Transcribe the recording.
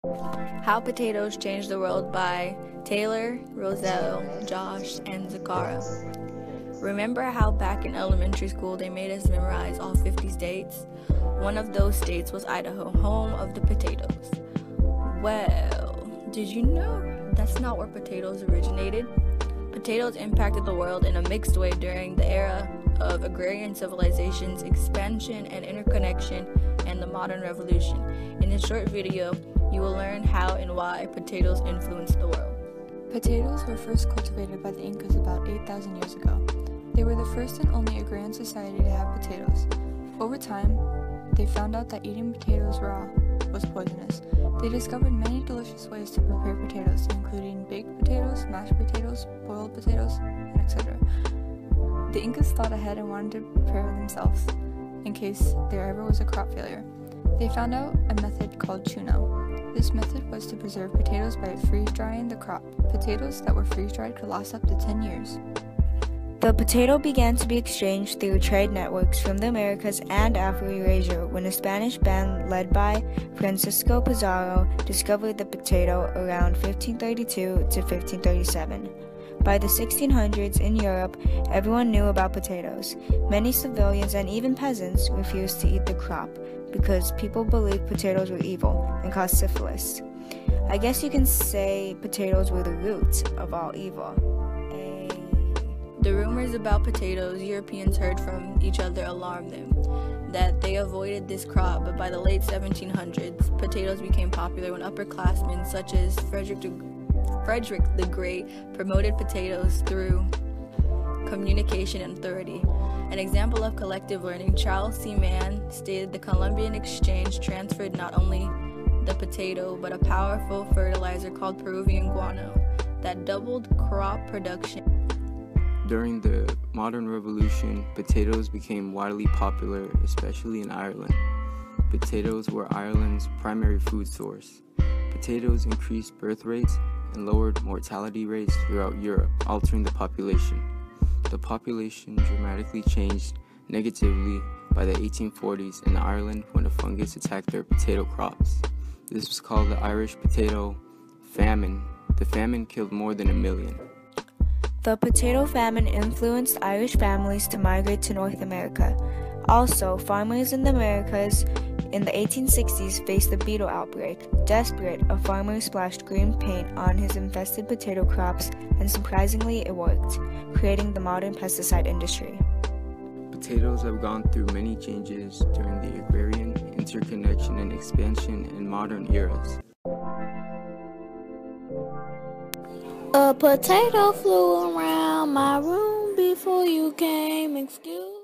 How Potatoes Changed the World by Taylor, Rozell, Josh, and Zacarah. Remember how back in elementary school they made us memorize all 50 states? One of those states was Idaho, home of the potatoes. Well, did you know that's not where potatoes originated? Potatoes impacted the world in a mixed way during the era of agrarian civilization's expansion and interconnection and the modern revolution. In this short video, you will learn how and why potatoes influenced the world. Potatoes were first cultivated by the Incas about 8,000 years ago. They were the first and only agrarian society to have potatoes. Over time, they found out that eating potatoes raw was poisonous. They discovered many delicious ways to prepare potatoes, including baked potatoes, mashed potatoes, boiled potatoes, and etc. The Incas thought ahead and wanted to prepare themselves in case there ever was a crop failure. They found out a method called chuno. This method was to preserve potatoes by freeze-drying the crop. Potatoes that were freeze-dried could last up to 10 years. The potato began to be exchanged through trade networks from the Americas and Afro-Eurasia when a Spanish band led by Francisco Pizarro discovered the potato around 1532 to 1537. By the 1600s in Europe, everyone knew about potatoes. Many civilians and even peasants refused to eat the crop because people believed potatoes were evil and caused syphilis. I guess you can say potatoes were the root of all evil. The rumors about potatoes Europeans heard from each other alarmed them, that they avoided this crop, but by the late 1700s, potatoes became popular when upperclassmen such as Frederick the Great promoted potatoes through communication and authority. An example of collective learning, Charles C. Mann stated the Columbian Exchange transferred not only the potato, but a powerful fertilizer called Peruvian guano that doubled crop production. During the modern revolution, potatoes became widely popular, especially in Ireland. Potatoes were Ireland's primary food source. Potatoes increased birth rates and lowered mortality rates throughout Europe, altering the population. The population dramatically changed negatively by the 1840s in Ireland when a fungus attacked their potato crops. This was called the Irish potato famine. The famine killed more than 1 million. The potato famine influenced Irish families to migrate to North America. Also, farmers in the Americas in the 1860s faced the beetle outbreak. Desperate, a farmer splashed green paint on his infested potato crops, and surprisingly it worked, creating the modern pesticide industry. Potatoes have gone through many changes during the agrarian, interconnection, and expansion in modern eras. A potato flew around my room before you came, excuse